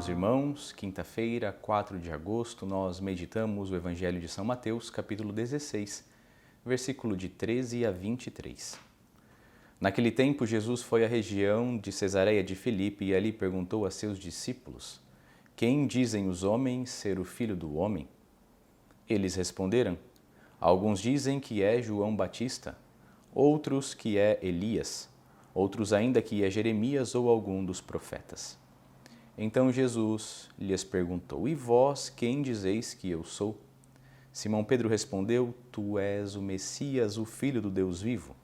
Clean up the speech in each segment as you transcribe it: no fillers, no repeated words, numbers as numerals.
Queridos irmãos, quinta-feira, 4 de agosto, nós meditamos o Evangelho de São Mateus, capítulo 16, versículo de 13 a 23. Naquele tempo, Jesus foi à região de Cesareia de Filipe e ali perguntou a seus discípulos: Quem dizem os homens ser o Filho do Homem? Eles responderam: Alguns dizem que é João Batista, outros que é Elias, outros ainda que é Jeremias ou algum dos profetas. Então Jesus lhes perguntou: E vós quem dizeis que eu sou? Simão Pedro respondeu: Tu és o Messias, o Filho do Deus vivo.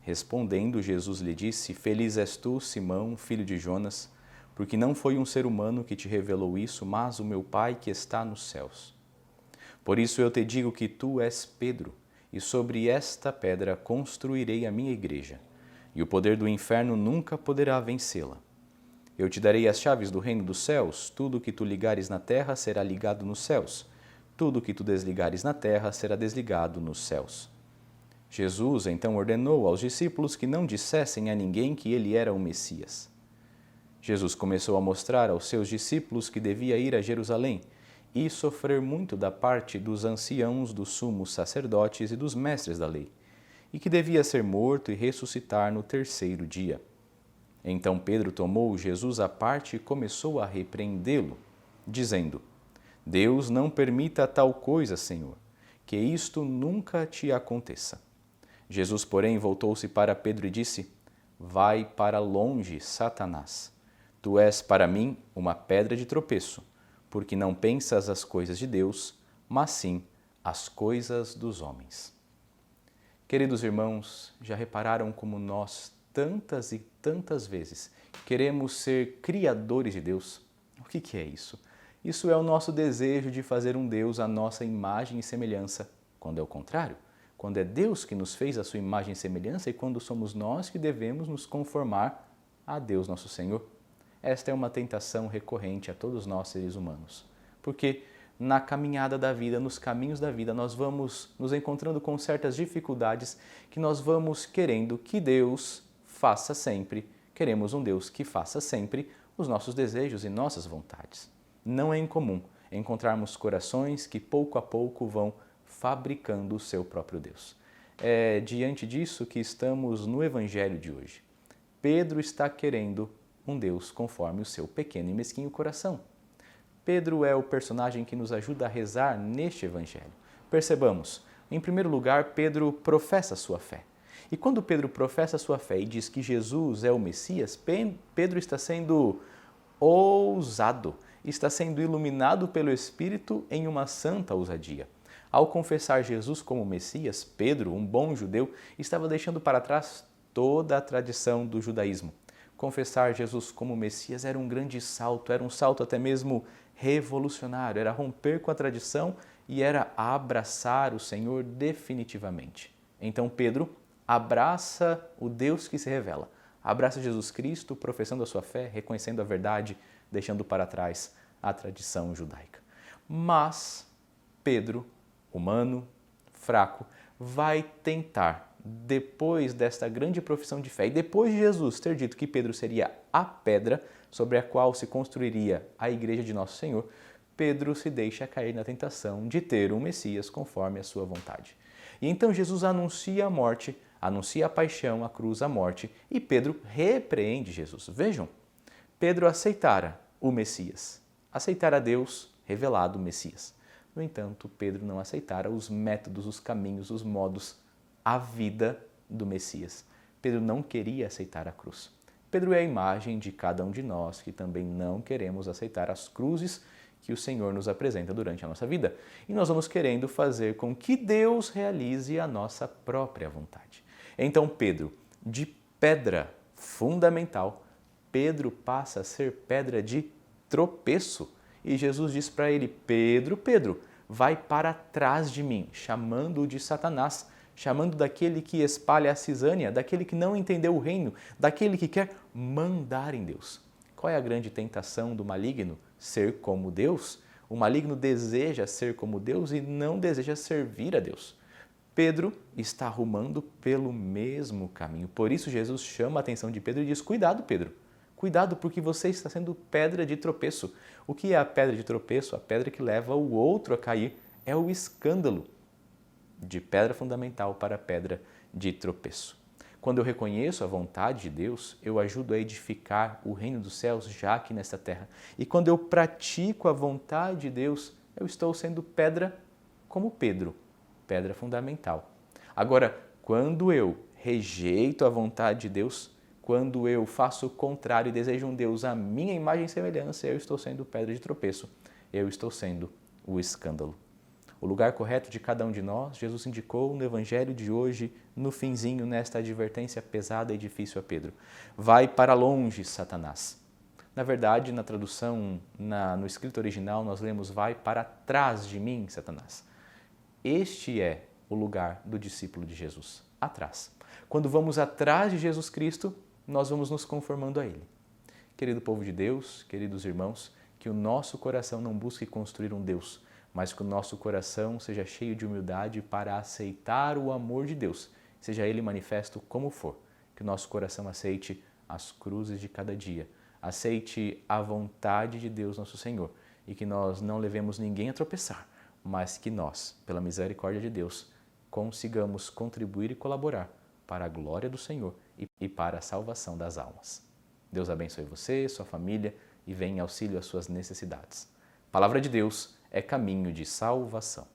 Respondendo, Jesus lhe disse: Feliz és tu, Simão, filho de Jonas, porque não foi um ser humano que te revelou isso, mas o meu Pai que está nos céus. Por isso eu te digo que tu és Pedro, e sobre esta pedra construirei a minha igreja, e o poder do inferno nunca poderá vencê-la. Eu te darei as chaves do reino dos céus. Tudo o que tu ligares na terra será ligado nos céus. Tudo o que tu desligares na terra será desligado nos céus. Jesus então ordenou aos discípulos que não dissessem a ninguém que ele era o Messias. Jesus começou a mostrar aos seus discípulos que devia ir a Jerusalém e sofrer muito da parte dos anciãos, dos sumos sacerdotes e dos mestres da lei, e que devia ser morto e ressuscitar no terceiro dia. Então Pedro tomou Jesus à parte e começou a repreendê-lo, dizendo: Deus não permita tal coisa, Senhor, que isto nunca te aconteça. Jesus, porém, voltou-se para Pedro e disse: Vai para longe, Satanás. Tu és para mim uma pedra de tropeço, porque não pensas as coisas de Deus, mas sim as coisas dos homens. Queridos irmãos, já repararam como nós tantas e tantas vezes queremos ser criadores de Deus? O que é isso? Isso é o nosso desejo de fazer um Deus à nossa imagem e semelhança, quando é o contrário, quando é Deus que nos fez a sua imagem e semelhança e quando somos nós que devemos nos conformar a Deus nosso Senhor. Esta é uma tentação recorrente a todos nós seres humanos, porque na caminhada da vida, nos caminhos da vida, nós vamos nos encontrando com certas dificuldades que nós vamos querendo que Deus faça sempre, queremos um Deus que faça sempre os nossos desejos e nossas vontades. Não é incomum encontrarmos corações que pouco a pouco vão fabricando o seu próprio Deus. É diante disso que estamos no Evangelho de hoje. Pedro está querendo um Deus conforme o seu pequeno e mesquinho coração. Pedro é o personagem que nos ajuda a rezar neste Evangelho. Percebamos, em primeiro lugar, Pedro professa sua fé. E quando Pedro professa sua fé e diz que Jesus é o Messias, Pedro está sendo ousado, está sendo iluminado pelo Espírito em uma santa ousadia. Ao confessar Jesus como Messias, Pedro, um bom judeu, estava deixando para trás toda a tradição do judaísmo. Confessar Jesus como Messias era um grande salto, era um salto até mesmo revolucionário, era romper com a tradição e era abraçar o Senhor definitivamente. Então Pedro abraça o Deus que se revela, abraça Jesus Cristo, professando a sua fé, reconhecendo a verdade, deixando para trás a tradição judaica. Mas Pedro, humano, fraco, vai tentar, depois desta grande profissão de fé e depois de Jesus ter dito que Pedro seria a pedra sobre a qual se construiria a igreja de Nosso Senhor, Pedro se deixa cair na tentação de ter um Messias conforme a sua vontade. E então Jesus anuncia a morte, anuncia a paixão, a cruz, a morte, e Pedro repreende Jesus. Vejam, Pedro aceitara o Messias, aceitara Deus revelado o Messias. No entanto, Pedro não aceitara os métodos, os caminhos, os modos, a vida do Messias. Pedro não queria aceitar a cruz. Pedro é a imagem de cada um de nós que também não queremos aceitar as cruzes que o Senhor nos apresenta durante a nossa vida. E nós vamos querendo fazer com que Deus realize a nossa própria vontade. Então Pedro, de pedra fundamental, Pedro passa a ser pedra de tropeço. E Jesus diz para ele: Pedro, Pedro, vai para trás de mim, chamando-o de Satanás, chamando daquele que espalha a cisânia, daquele que não entendeu o reino, daquele que quer mandar em Deus. Qual é a grande tentação do maligno? Ser como Deus. O maligno deseja ser como Deus e não deseja servir a Deus. Pedro está arrumando pelo mesmo caminho. Por isso Jesus chama a atenção de Pedro e diz: Cuidado, Pedro. Cuidado, porque você está sendo pedra de tropeço. O que é a pedra de tropeço? A pedra que leva o outro a cair é o escândalo. De pedra fundamental para pedra de tropeço. Quando eu reconheço a vontade de Deus, eu ajudo a edificar o reino dos céus já aqui nesta terra. E quando eu pratico a vontade de Deus, eu estou sendo pedra como Pedro, pedra fundamental. Agora, quando eu rejeito a vontade de Deus, quando eu faço o contrário e desejo um Deus à minha imagem e semelhança, eu estou sendo pedra de tropeço, eu estou sendo o escândalo. O lugar correto de cada um de nós, Jesus indicou no Evangelho de hoje, no finzinho, nesta advertência pesada e difícil a Pedro. Vai para longe, Satanás. Na verdade, na tradução, no escrito original, nós lemos vai para trás de mim, Satanás. Este é o lugar do discípulo de Jesus, atrás. Quando vamos atrás de Jesus Cristo, nós vamos nos conformando a Ele. Querido povo de Deus, queridos irmãos, que o nosso coração não busque construir um Deus, mas que o nosso coração seja cheio de humildade para aceitar o amor de Deus, seja ele manifesto como for. Que o nosso coração aceite as cruzes de cada dia, aceite a vontade de Deus nosso Senhor e que nós não levemos ninguém a tropeçar, mas que nós, pela misericórdia de Deus, consigamos contribuir e colaborar para a glória do Senhor e para a salvação das almas. Deus abençoe você, sua família e venha em auxílio às suas necessidades. Palavra de Deus é caminho de salvação.